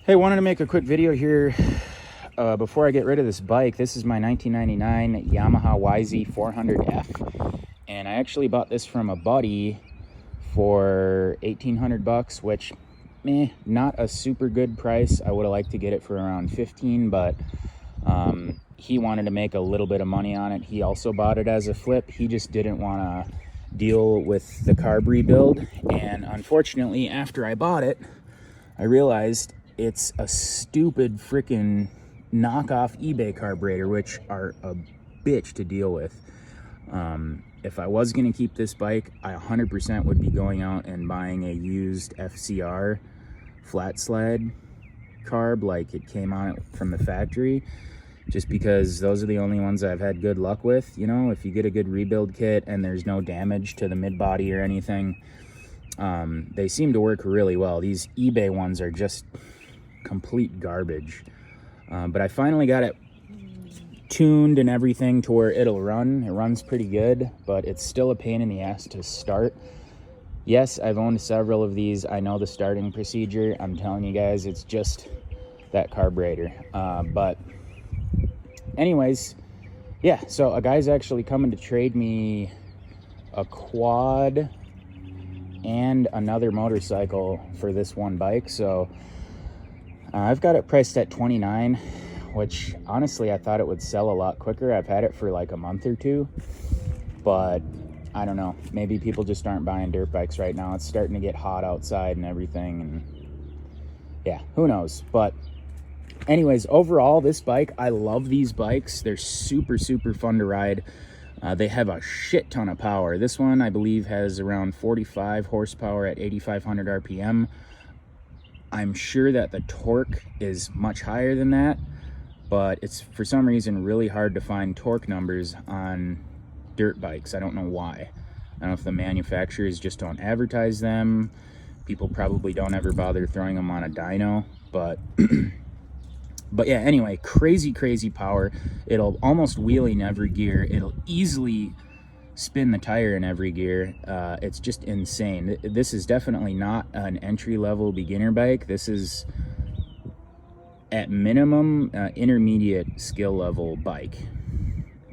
Hey, wanted to make a quick video here before I get rid of this bike. This is my 1999 Yamaha Yz400f, and I actually bought this from a buddy for 1,800 bucks, which, not a super good price. I would have liked to get it for around 15, but he wanted to make a little bit of money on it. He also bought it as a flip. He just didn't want to deal with the carb rebuild, and unfortunately, after I bought it, I realized it's a stupid freaking knockoff eBay carburetor, which are a bitch to deal with. If I was going to keep this bike, I 100% would be going out and buying a used FCR flat sled carb like it came on it from the factory, just because those are the only ones I've had good luck with. You know, if you get a good rebuild kit and there's no damage to the mid-body or anything, they seem to work really well. These eBay ones are just complete garbage. But I finally got it tuned and everything to where it'll run. It runs pretty good, but it's still a pain in the ass to start. Yes, I've owned several of these. I know the starting procedure. I'm telling you guys, it's just that carburetor. But anyways, yeah, so a guy's actually coming to trade me a quad and another motorcycle for this one bike. So I've got it priced at $29, which honestly I thought it would sell a lot quicker. I've had it for like a month or two, but I don't know, maybe people just aren't buying dirt bikes right now. It's starting to get hot outside and everything, and yeah, who knows. But anyways, overall, this bike, I love these bikes. They're super fun to ride. They have a shit ton of power. This one, I believe, has around 45 horsepower at 8,500 RPM. I'm sure that the torque is much higher than that, but it's for some reason really hard to find torque numbers on dirt bikes. I don't know why. I don't know if the manufacturers just don't advertise them. People probably don't ever bother throwing them on a dyno, but but yeah, anyway, crazy power. It'll almost wheel in every gear. It'll easily spin the tire in every gear. It's just insane. This is definitely not an entry-level beginner bike. This is at minimum intermediate skill level bike.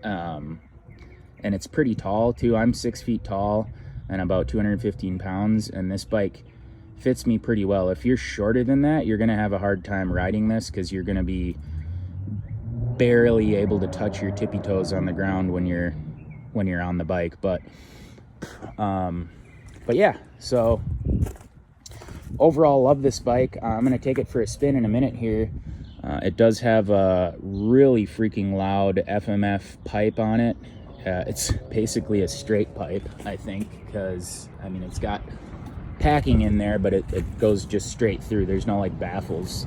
And it's pretty tall too. I'm 6 feet tall and about 215 pounds, and this bike fits me pretty well. If you're shorter than that, you're gonna have a hard time riding this, because you're gonna be barely able to touch your tippy toes on the ground when you're on the bike. But yeah, so overall, love this bike. I'm gonna take it for a spin in a minute here. It does have a really freaking loud FMF pipe on it. It's basically a straight pipe, I think, because I mean, it's got packing in there, but it goes just straight through. There's no like baffles.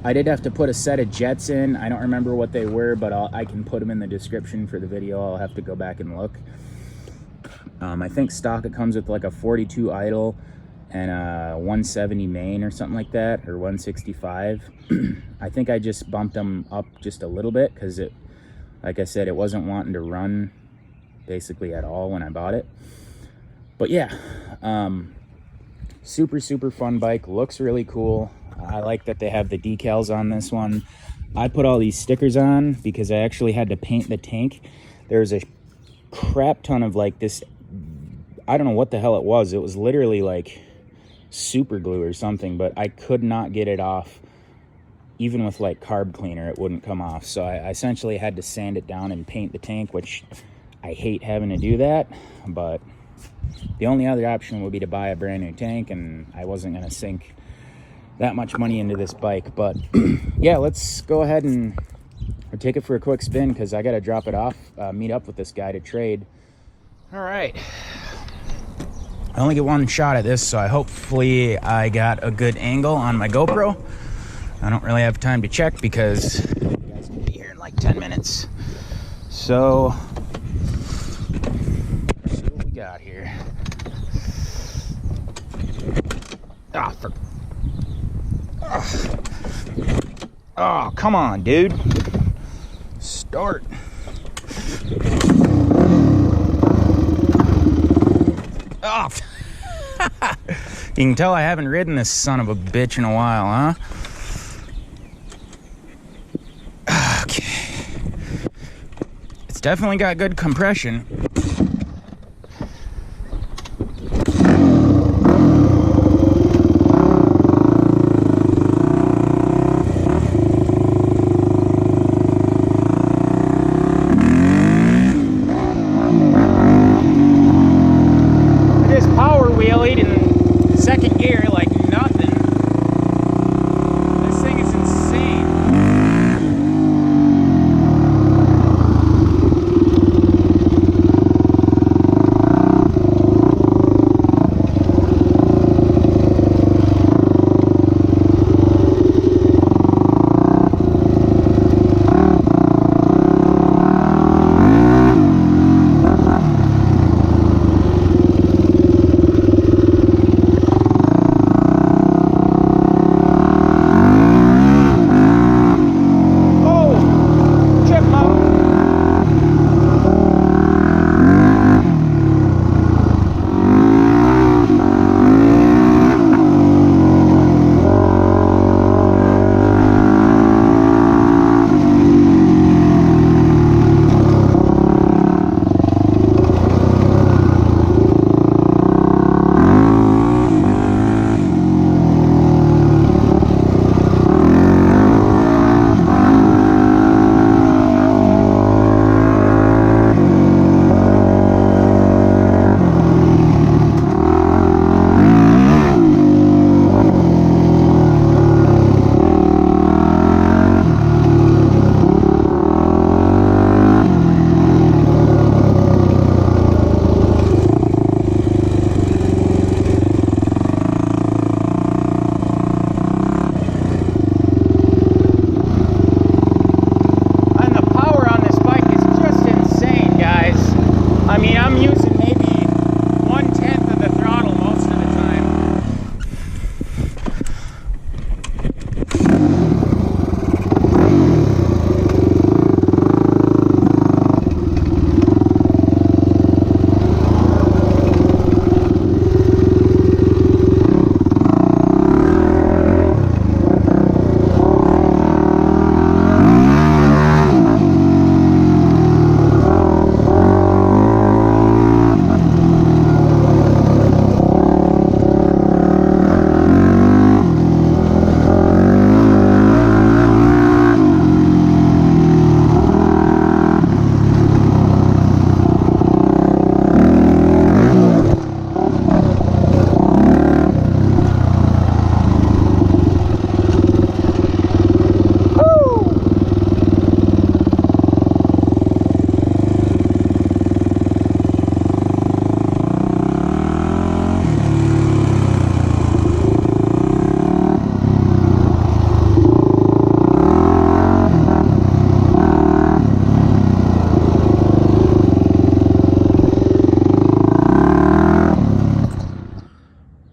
I did have to put a set of jets in. I don't remember what they were, but I can put them in the description for the video. I'll have to go back and look. I think stock it comes with like a 42 idle and a 170 main or something like that, or 165. I think I just bumped them up just a little bit because it, like I said, it wasn't wanting to run basically at all when I bought it. But yeah, super fun bike. Looks really cool. I like that they have the decals on this one. I put all these stickers on because I actually had to paint the tank. There's a crap ton of like this, I don't know what the hell it was. It was literally like super glue or something, but I could not get it off. Even with like carb cleaner, it wouldn't come off. So I essentially had to sand it down and paint the tank, which I hate having to do that, but the only other option would be to buy a brand new tank, and I wasn't going to sink that much money into this bike. But yeah, let's go ahead and take it for a quick spin, because I got to drop it off, meet up with this guy to trade. All right, I only get one shot at this, so hopefully I got a good angle on my GoPro. I don't really have time to check because you guys can be here in like 10 minutes. So let's see what we got here. Oh, come on, dude. Start. Oh. You can tell I haven't ridden this son of a bitch in a while, huh? Okay. It's definitely got good compression. Second gear like nothing. This thing is insane.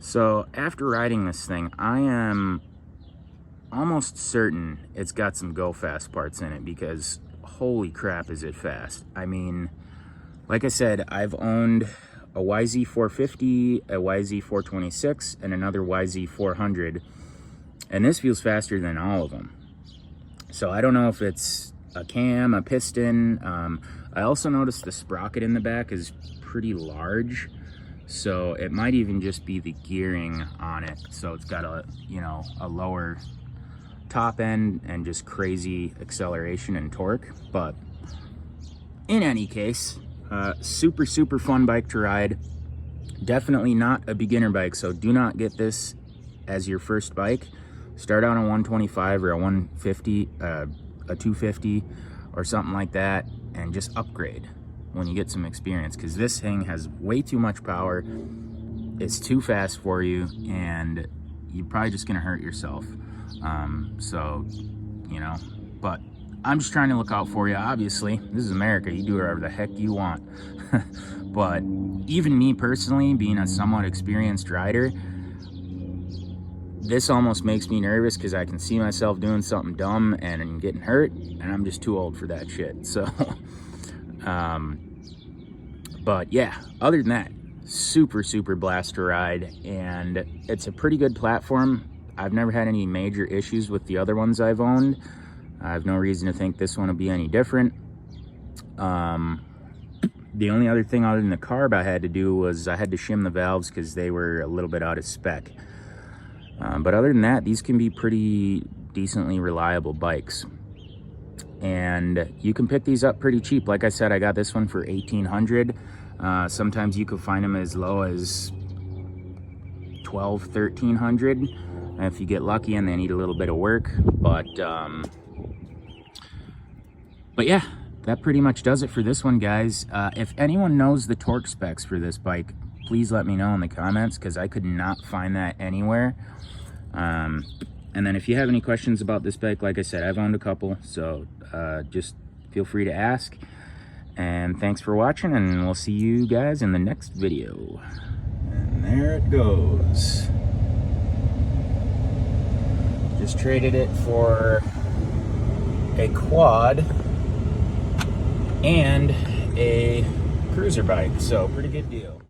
So after riding this thing, I am almost certain it's got some go fast parts in it, because holy crap is it fast. I mean, like I said, I've owned a Yz450, a Yz426, and another Yz400, and this feels faster than all of them. So I don't know if it's a cam, a piston. I also noticed the sprocket in the back is pretty large, so it might even just be the gearing on it. So it's got a, you know, a lower top end and just crazy acceleration and torque. But in any case, super fun bike to ride. Definitely not a beginner bike, so do not get this as your first bike. Start out on 125 or a 150, a 250 or something like that, and just upgrade when you get some experience, because this thing has way too much power. It's too fast for you, and you're probably just gonna hurt yourself. So, you know, but I'm just trying to look out for you. Obviously, this is America. You do whatever the heck you want. But even me personally, being a somewhat experienced rider, this almost makes me nervous, because I can see myself doing something dumb and getting hurt, and I'm just too old for that shit. So, but yeah, other than that, super blast to ride, and it's a pretty good platform. I've never had any major issues with the other ones I've owned. I have no reason to think this one will be any different. The only other thing other than the carb I had to do was I had to shim the valves because they were a little bit out of spec. But other than that, these can be pretty decently reliable bikes. And you can pick these up pretty cheap. Like I said, I got this one for $1,800. Sometimes you could find them as low as $1,200, $1,300 if you get lucky and they need a little bit of work. But yeah, that pretty much does it for this one, guys. If anyone knows the torque specs for this bike, please let me know in the comments, because I could not find that anywhere. And then if you have any questions about this bike, like I said, I've owned a couple, so just feel free to ask. And thanks for watching, and we'll see you guys in the next video. And there it goes. Just traded it for a quad and a cruiser bike, so pretty good deal.